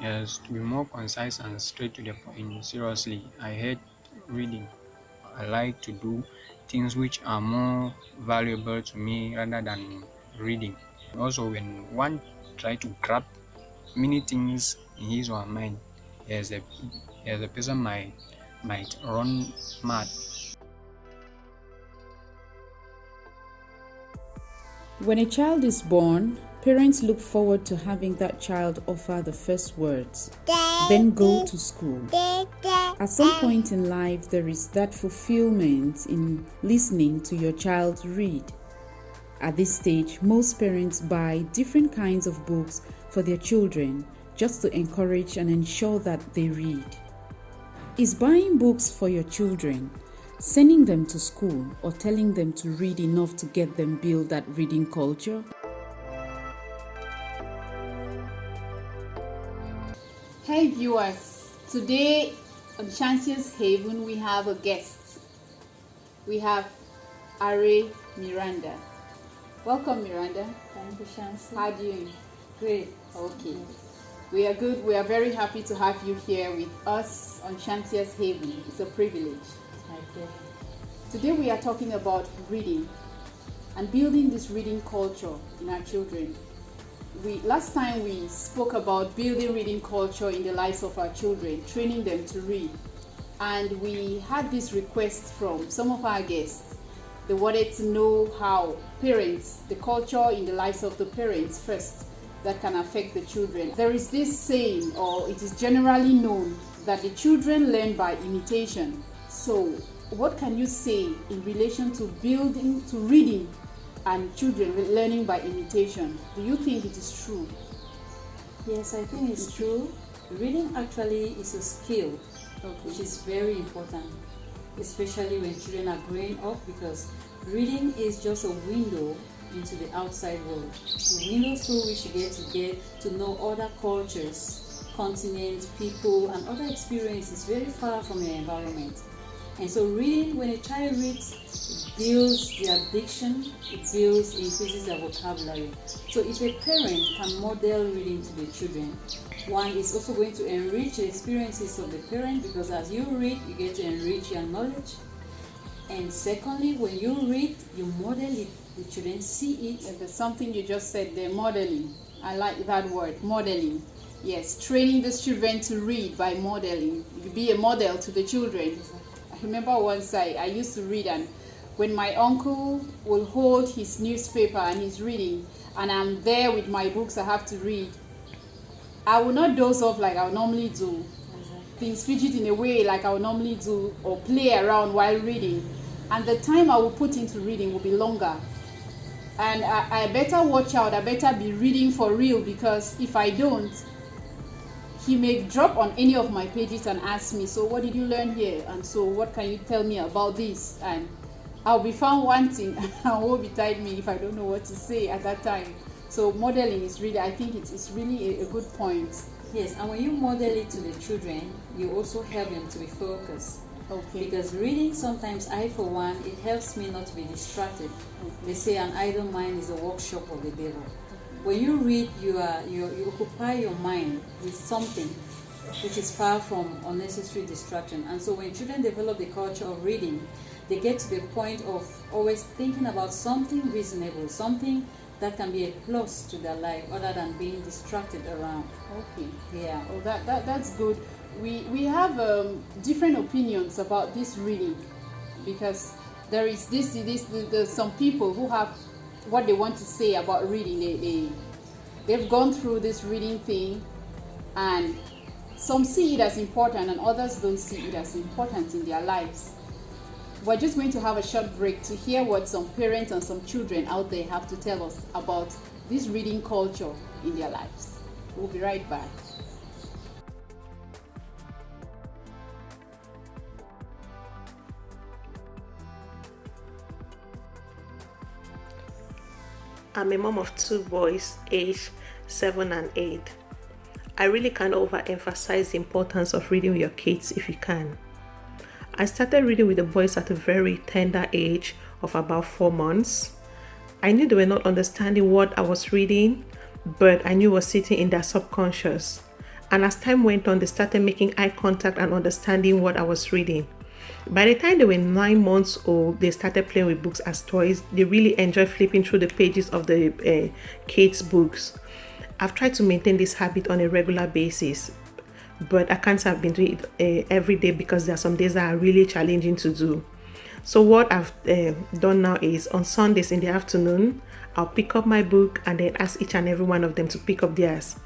Yes, to be more concise and straight to the point, seriously, I hate reading. I like to do things which are more valuable to me rather than reading. Also, when one try to grab many things in his or her mind, yes, the person might run mad. When a child is born, parents look forward to having that child offer the first words, then go to school. At some point in life, there is that fulfillment in listening to your child read. At this stage, most parents buy different kinds of books for their children just to encourage and ensure that they read. Is buying books for your children, sending them to school, or telling them to read enough to get them build that reading culture? Hey viewers, today on Chancellor's Haven we have a guest. We have Are Miranda. Welcome Miranda. Thank you, Chancellor. How are you doing? Great. Okay. We are good. We are very happy to have you here with us on Chancellor's Haven. It's a privilege. It's my pleasure. Today we are talking about reading and building this reading culture in our children. Last time we spoke about building reading culture in the lives of our children, training them to read. And we had this request from some of our guests. They wanted to know how parents, the culture in the lives of the parents first, that can affect the children. There is this saying, or it is generally known, that the children learn by imitation. So, what can you say in relation to reading and children learning by imitation? Do you think it is true? Yes, I think it's true. Reading actually is a skill, which is very important, especially when children are growing up, because reading is just a window into the outside world. The window through which you get to know other cultures, continents, people, and other experiences very far from your environment. And so reading, when a child reads, it builds their diction, increases their vocabulary. So if a parent can model reading to the children, one is also going to enrich the experiences of the parent, because as you read, you get to enrich your knowledge. And secondly, when you read, you model it, the children see it. And there's something you just said there, modeling. I like that word, modeling. Yes, training the children to read by modeling. You be a model to the children. I remember once I used to read, and when my uncle will hold his newspaper and he's reading, and I'm there with my books I have to read, I will not doze off like I would normally do. Things fidget in a way like I would normally do, or play around while reading. And the time I will put into reading will be longer. And I better watch out, I better be reading for real, because if I don't, he may drop on any of my pages and ask me, so what did you learn here? And so what can you tell me about this? And I'll be found wanting and woe betide me if I don't know what to say at that time. So modeling is really, I think it's really a good point. Yes, and when you model it to the children, you also help them to be focused. Okay. Because reading, sometimes I, for one, it helps me not to be distracted. They say an idle mind is a workshop of the devil. When you read, you occupy your mind with something which is far from unnecessary distraction. And so when children develop the culture of reading, they get to the point of always thinking about something reasonable, something that can be a plus to their life other than being distracted around. Okay. Yeah. Oh, that's good. We have different opinions about this reading, because there is there's some people who have what they want to say about reading. They've gone through this reading thing, and some see it as important and others don't see it as important in their lives. We're just going to have a short break to hear what some parents and some children out there have to tell us about this reading culture in their lives. We'll be right back. I'm a mom of two boys, aged 7 and 8. I really can't overemphasize the importance of reading with your kids if you can. I started reading with the boys at a very tender age of about 4 months. I knew they were not understanding what I was reading, but I knew it was sitting in their subconscious. And as time went on, they started making eye contact and understanding what I was reading. By the time they were 9 months old, they started playing with books as toys. They really enjoy flipping through the pages of the kids' books. I've tried to maintain this habit on a regular basis, but I can't have been doing it every day because there are some days that are really challenging to do. So what I've done now is on Sundays in the afternoon, I'll pick up my book and then ask each and every one of them to pick up theirs.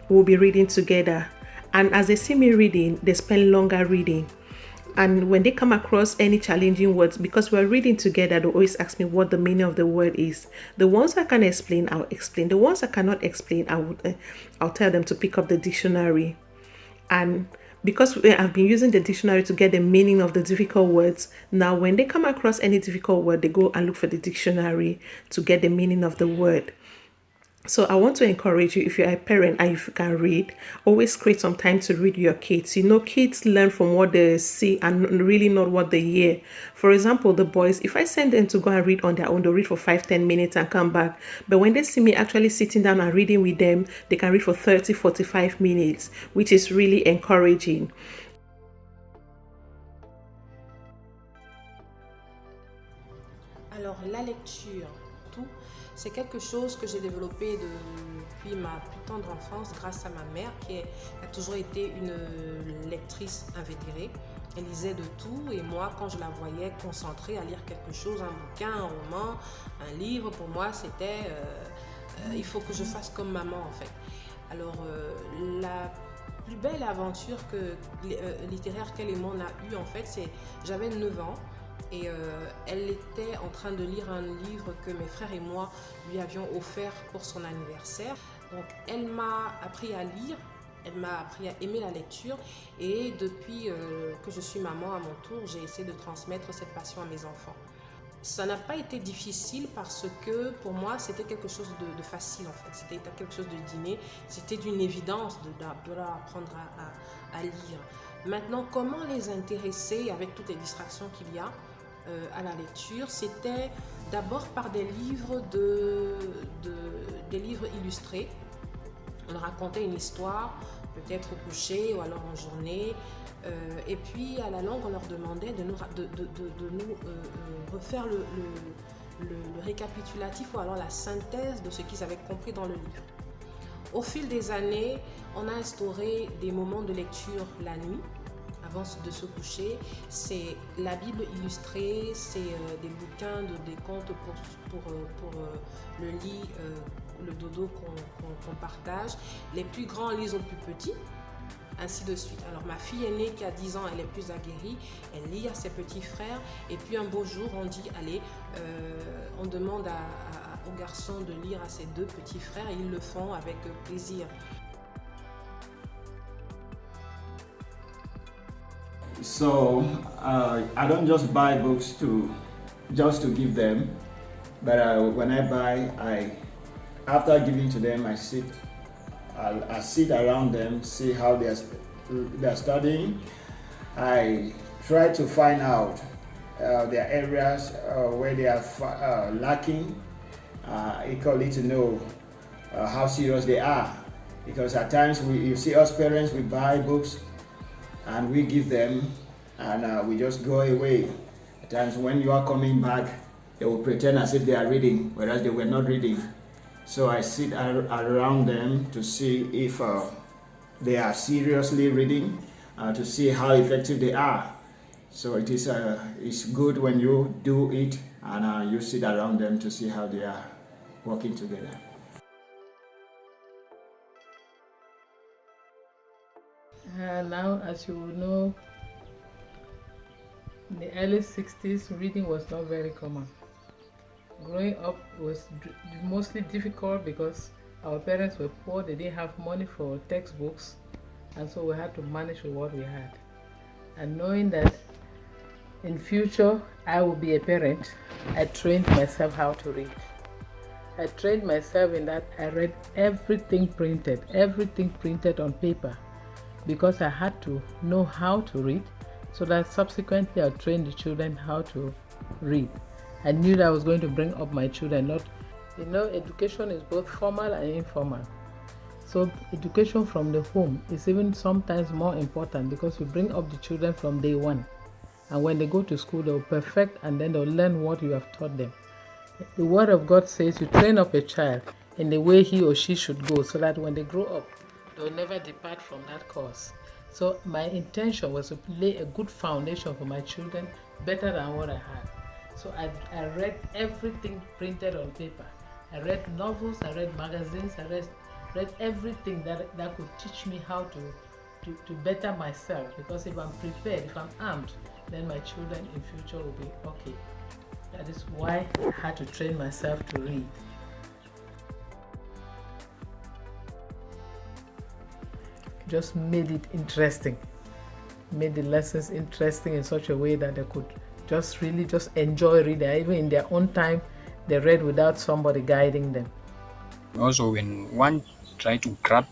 We'll be reading together. And as they see me reading, they spend longer reading. And when they come across any challenging words, because we're reading together, they always ask me what the meaning of the word is. The ones I can explain, I'll explain. The ones I cannot explain, I'll tell them to pick up the dictionary. And because I've been using the dictionary to get the meaning of the difficult words, now when they come across any difficult word, they go and look for the dictionary to get the meaning of the word. So I want to encourage you, if you're a parent and if you can read, always create some time to read your kids. Kids learn from what they see and really not what they hear. For example, the boys, if I send them to go and read on their own, they'll read for 5-10 minutes and come back. But when they see me actually sitting down and reading with them, they can read for 30-45 minutes, which is really encouraging. Alors, la lecture, tout, c'est quelque chose que j'ai développé depuis ma plus tendre enfance grâce à ma mère qui a toujours été une lectrice invétérée. Elle lisait de tout et moi, quand je la voyais concentrée à lire quelque chose, un bouquin, un roman, un livre, pour moi, c'était il faut que je fasse comme maman en fait. Alors, la plus belle aventure littéraire qu'elle et moi on a eue en fait, c'est j'avais 9 ans. Et elle était en train de lire un livre que mes frères et moi lui avions offert pour son anniversaire. Donc elle m'a appris à lire, elle m'a appris à aimer la lecture et depuis que je suis maman à mon tour, j'ai essayé de transmettre cette passion à mes enfants. Ça n'a pas été difficile parce que pour moi c'était quelque chose de facile en fait, c'était quelque chose de d'inné, c'était d'une évidence de leur apprendre à lire. Maintenant, comment les intéresser avec toutes les distractions qu'il y a à la lecture, c'était d'abord par des livres, des livres illustrés. On racontait une histoire, peut-être au coucher ou alors en journée. Et puis à la longue, on leur demandait de nous refaire le récapitulatif ou alors la synthèse de ce qu'ils avaient compris dans le livre. Au fil des années, on a instauré des moments de lecture la nuit. Avant de se coucher, c'est la Bible illustrée, c'est des bouquins, des contes pour le lit, le dodo qu'on partage. Les plus grands lisent aux plus petits, ainsi de suite. Alors ma fille aînée qui a 10 ans, elle est plus aguerrie, elle lit à ses petits frères et puis un beau jour on dit allez, on demande aux garçons de lire à ses 2 petits frères et ils le font avec plaisir. So I don't just buy books just to give them, but when I buy, after giving to them, I sit around them, see how they're studying. I try to find out their areas where they are lacking, equally to know how serious they are. Because at times you see us parents, we buy books and we give them and we just go away. At times when you are coming back, they will pretend as if they are reading, whereas they were not reading. So I sit around them to see if they are seriously reading, to see how effective they are. So it's good when you do it and you sit around them to see how they are working together. Now, as you know, in the early 60s, reading was not very common. Growing up was mostly difficult because our parents were poor, they didn't have money for textbooks, and so we had to manage with what we had. And knowing that in future I will be a parent, I trained myself how to read. I trained myself in that I read everything printed on paper, because I had to know how to read, so that subsequently I'll train the children how to read. I knew that I was going to bring up my children, education is both formal and informal. So education from the home is even sometimes more important, because you bring up the children from day one, and when they go to school they'll perfect, and then they'll learn what you have taught them. The word of God says you train up a child in the way he or she should go, so that when they grow up they'll never depart from that course. So my intention was to lay a good foundation for my children, better than what I had. So I read everything printed on paper. I read novels, I read magazines, I read everything that could teach me how to better myself, because if I'm prepared, if I'm armed, then my children in future will be okay. That is why I had to train myself to read. Just made it interesting, made the lessons interesting in such a way that they could just really just enjoy reading. Even in their own time, they read without somebody guiding them. Also, when one try to grab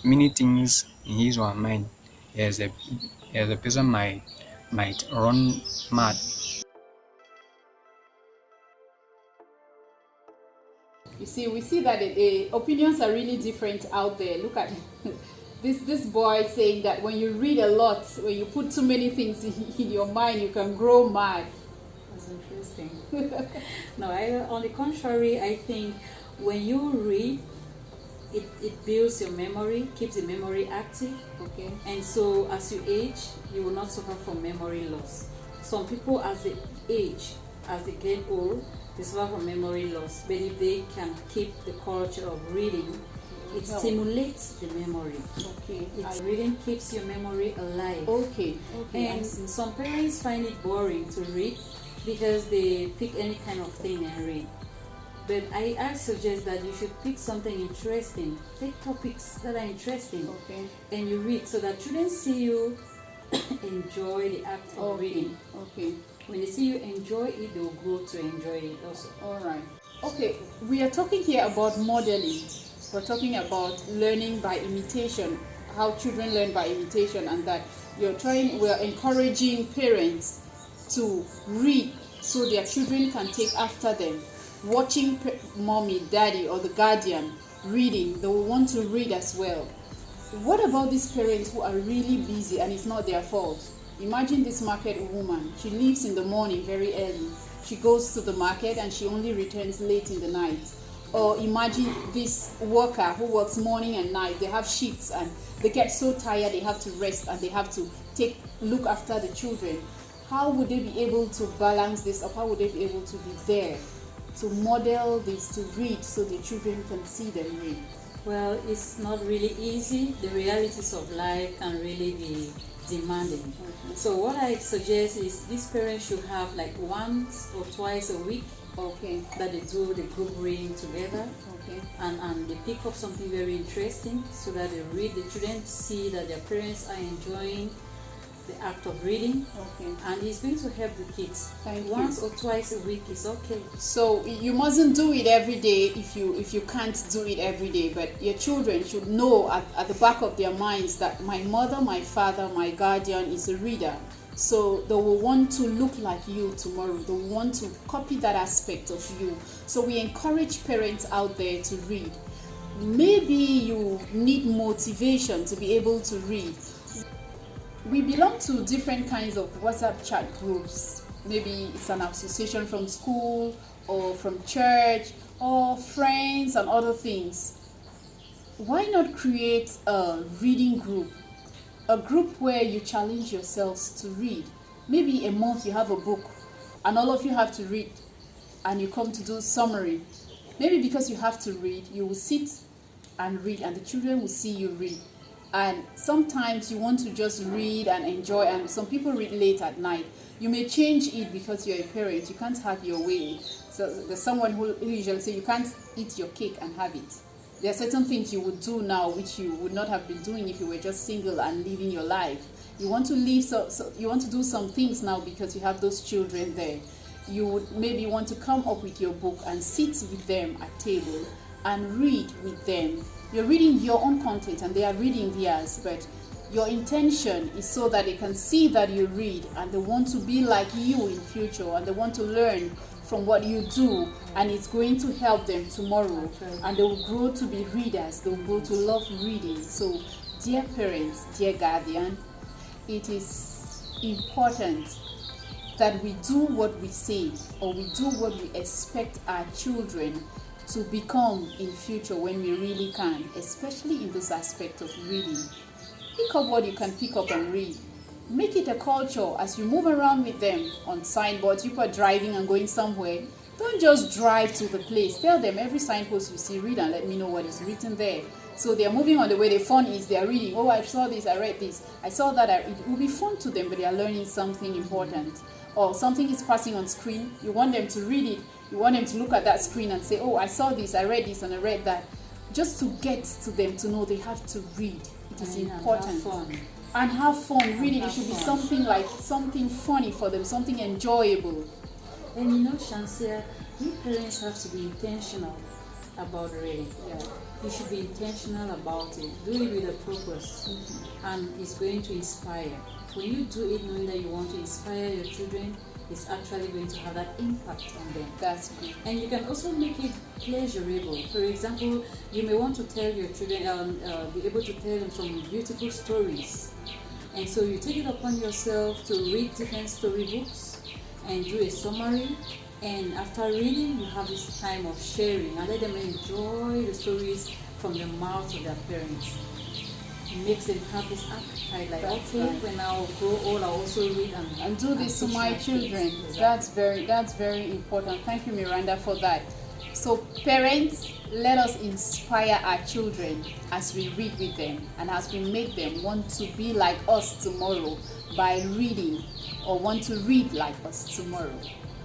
many things in his or her mind, as a person might run mad. You see, we see that the opinions are really different out there. Look at this boy saying that when you read a lot, when you put too many things in your mind, you can grow mad. That's interesting. No, on the contrary, I think when you read, it builds your memory, keeps the memory active. Okay. And so as you age, you will not suffer from memory loss. Some people, as they age, as they get old, they suffer from memory loss. But if they can keep the culture of reading, it stimulates the memory. Okay. Reading keeps your memory alive. Okay. And some parents find it boring to read because they pick any kind of thing and read. But I suggest that you should pick something interesting. Take topics that are interesting, okay, and you read, so that children see you enjoy the act of reading. Okay. When they see you enjoy it, they will grow to enjoy it also. All right. Okay, we are talking here about modeling. We're talking about learning by imitation, how children learn by imitation, and that we're encouraging parents to read so their children can take after them. Watching mommy, daddy, or the guardian reading, they will want to read as well. What about these parents who are really busy and it's not their fault? Imagine this market woman. She leaves in the morning very early. She goes to the market and she only returns late in the night. Or imagine this worker who works morning and night. They have shifts and they get so tired they have to rest and they have to look after the children. How would they be able to balance this up? How would they be able to be there to model this, to read, so the children can see them read? Well, it's not really easy. The realities of life can really be demanding. Okay. So what I suggest is these parents should have like once or twice a week, okay, that they do the group reading together, okay, and they pick up something very interesting so that they read. The children see that their parents are enjoying the act of reading, okay, and it's going to help the kids. Once or twice a week is okay. So you mustn't do it every day if you can't do it every day, but your children should know at the back of their minds that my mother, my father, my guardian is a reader. So they will want to look like you tomorrow. They will want to copy that aspect of you. So we encourage parents out there to read. Maybe you need motivation to be able to read. We belong to different kinds of WhatsApp chat groups. Maybe it's an association from school or from church or friends and other things. Why not create a reading group? A group where you challenge yourselves to read. Maybe a month you have a book and all of you have to read and you come to do summary. Maybe because you have to read, you will sit and read and the children will see you read. And sometimes you want to just read and enjoy, and some people read late at night. You may change it because you're a parent. You can't have your way. So there's someone who usually say you can't eat your cake and have it. There are certain things you would do now which you would not have been doing if you were just single and living your life. You want to live, so you want to do some things now because you have those children there. You would maybe want to come up with your book and sit with them at table and read with them. You're reading your own content and they are reading theirs, but your intention is so that they can see that you read and they want to be like you in future and they want to learn from what you do, and it's going to help them tomorrow, and they will grow to be readers. They will grow to love reading. So, dear parents, dear guardian, it is important that we do what we say, or we do what we expect our children to become in future when we really can, especially in this aspect of reading. Pick up what you can pick up and read. Make it a culture as you move around with them on signboards. People are driving and going somewhere. Don't just drive to the place. Tell them every signpost you see, read and let me know what is written there. So they are moving on the way. The fun is they are reading. Oh, I saw this, I read this, I saw that. It will be fun to them, but they are learning something important. Or something is passing on screen. You want them to read it. You want them to look at that screen and say, oh, I saw this, I read this, and I read that. Just to get to them to know they have to read. It is important. And have fun. Reading, it should be something like something funny for them, something enjoyable. And you know, Shansia, we parents have to be intentional about reading. Yeah. You should be intentional about it. Do it with a purpose, and it's going to inspire. When you do it knowing that you want to inspire your children, it's actually going to have that impact on them. That's good. And you can also make it pleasurable. For example, you may want to tell your children, be able to tell them some beautiful stories. And so you take it upon yourself to read different storybooks and do a summary. And after reading, you have this time of sharing and let them enjoy the stories from the mouth of their parents. It makes them have this appetite, like, okay, when I'll grow old, I'll also read and do this to my children. Exactly. That's very important. Thank you, Miranda, for that. So parents, let us inspire our children as we read with them and as we make them want to be like us tomorrow by reading, or want to read like us tomorrow.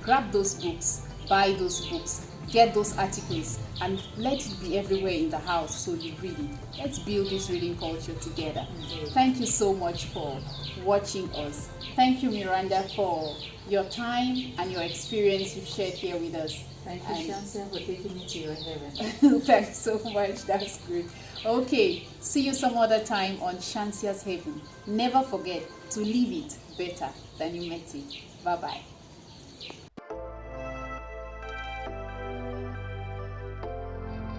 Grab those books, buy those books, get those articles, and let it be everywhere in the house so you read it. Let's build this reading culture together. Thank you so much for watching us. Thank you, Miranda, for your time and your experience you've shared here with us. Thank you, Shansia, for taking me to your heaven. Thanks so much. That's great. Okay, see you some other time on Shansia's Heaven. Never forget to leave it better than you met it. Bye-bye.